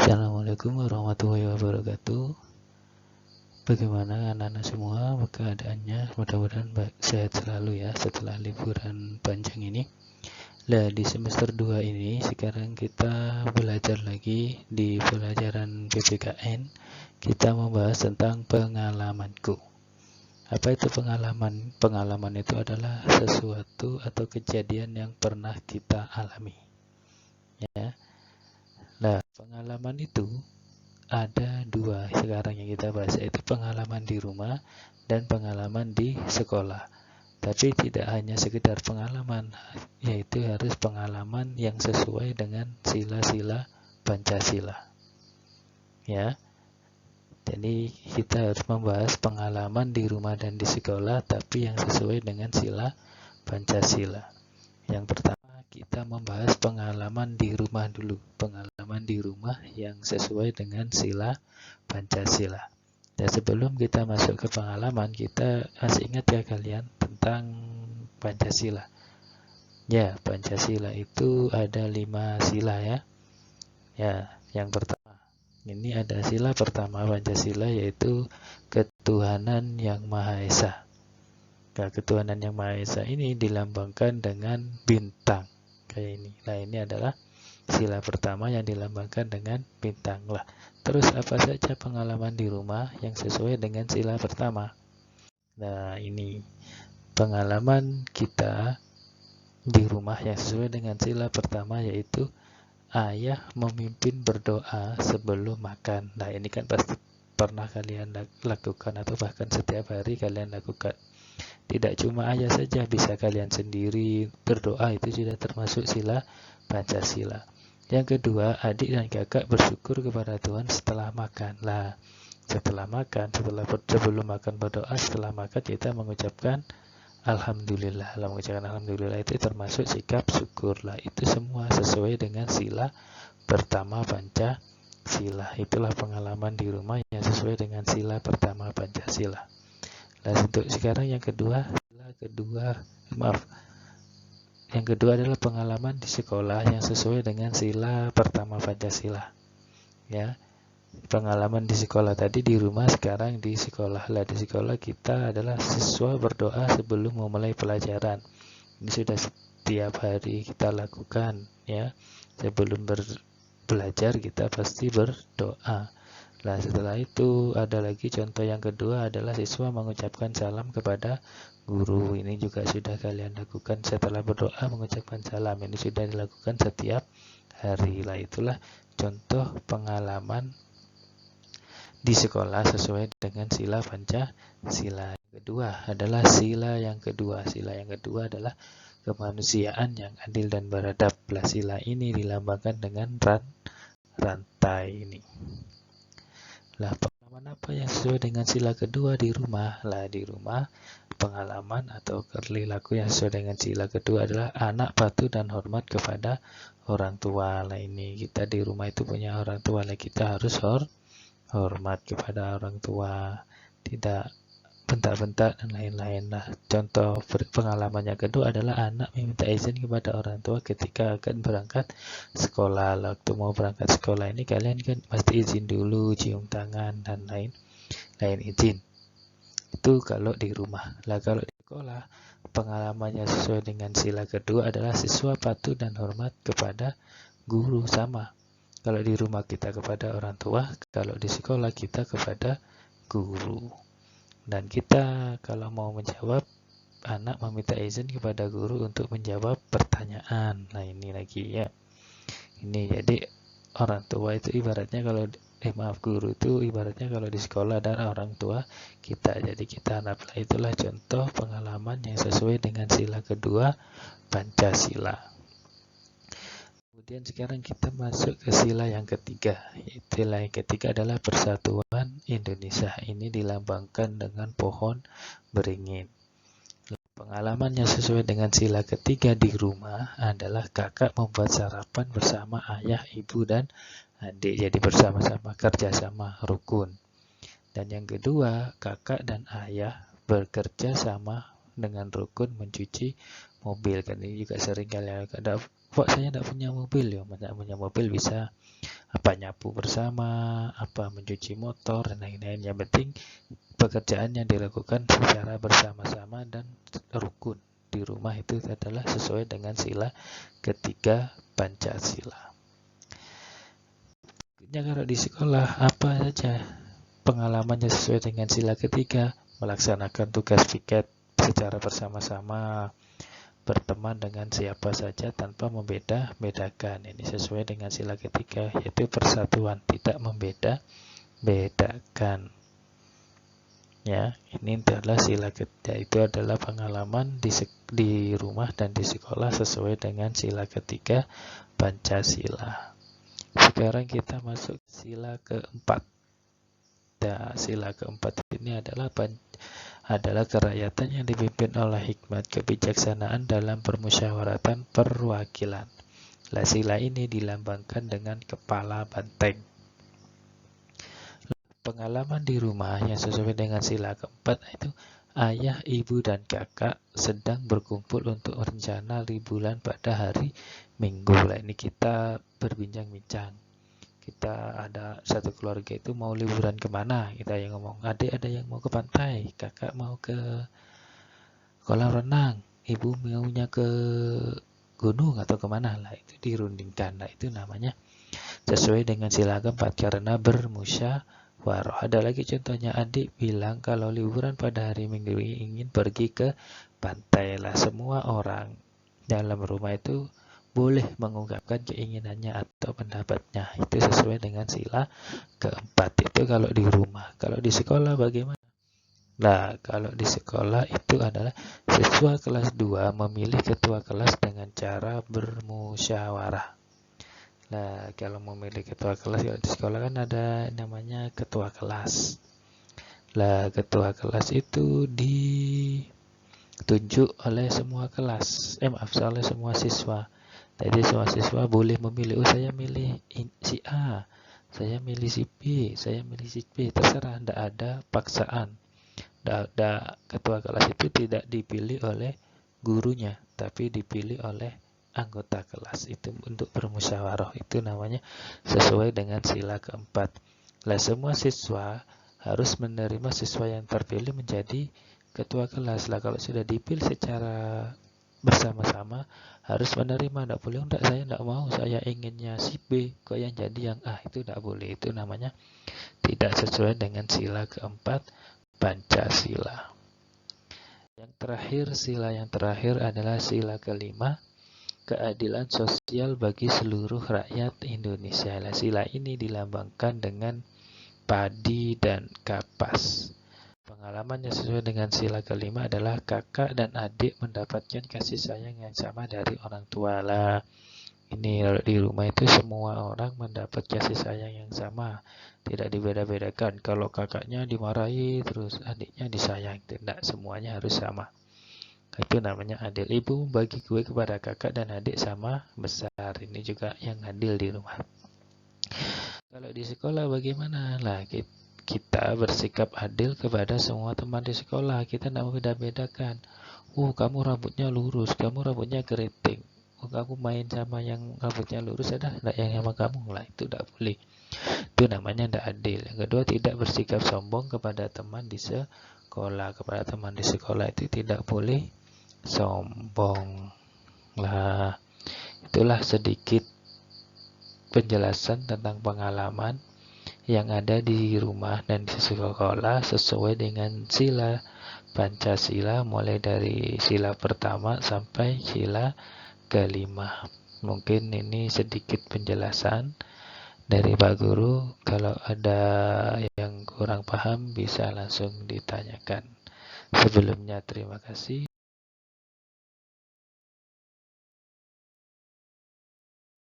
Assalamualaikum warahmatullahi wabarakatuh. Bagaimana anak-anak semua keadaannya? Mudah-mudahan sehat selalu ya setelah liburan panjang ini. Nah, di semester 2 ini sekarang kita belajar lagi di pelajaran PPKN. Kita membahas tentang pengalamanku. Apa itu pengalaman? Pengalaman itu adalah sesuatu atau kejadian yang pernah kita alami. Ya. Nah, pengalaman itu ada dua sekarang yang kita bahas, yaitu pengalaman di rumah dan pengalaman di sekolah. Tapi tidak hanya sekedar pengalaman, yaitu harus pengalaman yang sesuai dengan sila-sila Pancasila. Ya. Jadi kita harus membahas pengalaman di rumah dan di sekolah, tapi yang sesuai dengan sila Pancasila. Yang pertama kita membahas pengalaman di rumah dulu. Pengalaman di rumah yang sesuai dengan sila Pancasila. Dan sebelum kita masuk ke pengalaman, kita masih ingat ya kalian tentang Pancasila. Ya, Pancasila itu ada 5 sila ya. Ya, yang pertama. Ini ada sila pertama Pancasila, yaitu ketuhanan yang Maha Esa. Nah, ketuhanan yang Maha Esa ini dilambangkan dengan bintang kayak ini. Nah, ini adalah sila pertama yang dilambangkan dengan bintang lah. Terus apa saja pengalaman di rumah yang sesuai dengan sila pertama? Nah, ini pengalaman kita di rumah yang sesuai dengan sila pertama, yaitu ayah memimpin berdoa sebelum makan. Nah, ini kan pasti pernah kalian lakukan atau bahkan setiap hari kalian lakukan. Tidak cuma ayah saja, bisa kalian sendiri berdoa, itu sudah termasuk sila Pancasila. Yang kedua, adik dan kakak bersyukur kepada Tuhan setelah makan. Nah, setelah makan, sebelum makan berdoa, setelah makan kita mengucapkan Alhamdulillah. Mengucapkan Alhamdulillah itu termasuk sikap syukur. Lah, itu semua sesuai dengan sila pertama Pancasila. Itulah pengalaman di rumah yang sesuai dengan sila pertama Pancasila. Nah, untuk sekarang yang kedua adalah pengalaman di sekolah yang sesuai dengan sila pertama Pancasila. Ya, pengalaman di sekolah tadi di rumah, sekarang di sekolah. Lah, di sekolah kita adalah siswa berdoa sebelum memulai pelajaran. Ini sudah setiap hari kita lakukan ya. Sebelum belajar kita pasti berdoa. Nah, setelah itu ada lagi contoh yang kedua adalah siswa mengucapkan salam kepada guru. Ini juga sudah kalian lakukan setelah berdoa mengucapkan salam. Ini sudah dilakukan setiap hari. Lah, itulah contoh pengalaman di sekolah sesuai dengan sila Pancasila. Yang kedua adalah sila yang kedua. Sila yang kedua adalah kemanusiaan yang adil dan beradab. Lah, sila ini dilambangkan dengan rantai ini. Lah, pengalaman apa yang sesuai dengan sila kedua di rumah? Lah, di rumah pengalaman atau perilaku yang sesuai dengan sila kedua adalah anak patuh dan hormat kepada orang tua. Lah, ini kita di rumah itu punya orang tua, lah kita harus hormat kepada orang tua, tidak bentak-bentak dan lain-lain. Nah, contoh pengalaman yang kedua adalah anak meminta izin kepada orang tua ketika akan berangkat sekolah. Waktu mau berangkat sekolah ini kalian kan pasti izin dulu, cium tangan dan lain izin. Itu kalau di rumah. Lah, kalau di sekolah pengalamannya sesuai dengan sila kedua adalah siswa patuh dan hormat kepada guru. Sama, kalau di rumah kita kepada orang tua, kalau di sekolah kita kepada guru. Dan kita kalau mau menjawab, anak meminta izin kepada guru untuk menjawab pertanyaan. Nah, ini lagi ya. Ini jadi orang tua itu ibaratnya guru itu ibaratnya kalau di sekolah dan orang tua kita. Jadi kita anggaplah itulah contoh pengalaman yang sesuai dengan sila kedua Pancasila. Kemudian sekarang kita masuk ke sila yang ketiga. Sila yang ketiga adalah Persatuan Indonesia. Ini dilambangkan dengan pohon beringin. Pengalaman yang sesuai dengan sila ketiga di rumah adalah kakak membuat sarapan bersama ayah, ibu, dan adik. Jadi bersama-sama, kerjasama, rukun. Dan yang kedua, kakak dan ayah bekerja sama dengan rukun mencuci mobil. Kan ini juga sering kalian kok saya tidak punya mobil ya, tidak punya mobil bisa apa nyapu bersama, apa mencuci motor, dan lain-lain. Yang penting pekerjaan yang dilakukan secara bersama-sama dan rukun di rumah itu adalah sesuai dengan sila ketiga Pancasila. Kalau di sekolah apa saja pengalamannya sesuai dengan sila ketiga, melaksanakan tugas piket secara bersama-sama, berteman dengan siapa saja tanpa membeda-bedakan. Ini sesuai dengan sila ketiga, yaitu persatuan, tidak membeda-bedakan. Ya, ini adalah sila ketiga. Itu adalah pengalaman di rumah dan di sekolah sesuai dengan sila ketiga Pancasila. Sekarang kita masuk sila keempat. Nah, sila keempat ini adalah kerakyatan yang dipimpin oleh hikmat kebijaksanaan dalam permusyawaratan perwakilan. Nah, sila ini dilambangkan dengan kepala banteng. Pengalaman di rumah yang sesuai dengan sila keempat itu ayah, ibu, dan kakak sedang berkumpul untuk rencana liburan pada hari Minggu. Nah, ini kita berbincang-bincang. Kita ada satu keluarga itu mau liburan kemana, kita yang ngomong, adik ada yang mau ke pantai, kakak mau ke kolam renang, ibu maunya ke gunung atau kemana. Lah, itu dirundingkan. Nah, itu namanya sesuai dengan sila keempat karena bermusyawarah. Ada lagi contohnya, adik bilang kalau liburan pada hari Minggu ingin pergi ke pantai. Lah, semua orang dalam rumah itu boleh mengungkapkan keinginannya atau pendapatnya. Itu sesuai dengan sila keempat. Itu kalau di rumah. Kalau di sekolah bagaimana? Nah, kalau di sekolah itu adalah siswa kelas 2 memilih ketua kelas dengan cara bermusyawarah. Nah, kalau memilih ketua kelas, kalau di sekolah kan ada namanya ketua kelas. Nah, ketua kelas itu ditunjuk oleh semua kelas. Oleh semua siswa. Jadi semua siswa boleh memilih, saya milih si A, saya milih si B, saya milih si B, terserah, tidak ada paksaan. Ketua kelas itu tidak dipilih oleh gurunya, tapi dipilih oleh anggota kelas. Itu untuk bermusyawarah, itu namanya sesuai dengan sila keempat. Nah, semua siswa harus menerima siswa yang terpilih menjadi ketua kelas. Lah, kalau sudah dipilih secara bersama-sama harus menerima, tidak boleh enggak, saya tidak mau, saya inginnya si B, kok yang jadi yang A. Itu tidak boleh, itu namanya tidak sesuai dengan sila keempat Pancasila. Sila yang terakhir adalah sila kelima, keadilan sosial bagi seluruh rakyat Indonesia. Sila ini dilambangkan dengan padi dan kapas. Pengalaman yang sesuai dengan sila kelima adalah kakak dan adik mendapatkan kasih sayang yang sama dari orang tua. Lah, ini di rumah itu semua orang mendapat kasih sayang yang sama, tidak dibeda-bedakan. Kalau kakaknya dimarahi terus adiknya disayang, tidak, semuanya harus sama. Itu namanya adil. Ibu bagi kue kepada kakak dan adik sama besar. Ini juga yang adil di rumah. Kalau di sekolah bagaimana? Lah, kita bersikap adil kepada semua teman di sekolah. Kita tidak membeda-bedakan. Kamu rambutnya lurus, kamu rambutnya keriting. Kamu main sama yang rambutnya lurus, ada tidak yang sama kamu? Lah, itu tidak boleh. Itu namanya tidak adil. Yang kedua, tidak bersikap sombong kepada teman di sekolah. Kepada teman di sekolah itu tidak boleh sombong. Lah, itulah sedikit penjelasan tentang pengalaman yang ada di rumah dan di sekolah sesuai dengan sila Pancasila, mulai dari sila pertama sampai sila kelima. Mungkin ini sedikit penjelasan dari Pak Guru. Kalau ada yang kurang paham bisa langsung ditanyakan. Sebelumnya terima kasih.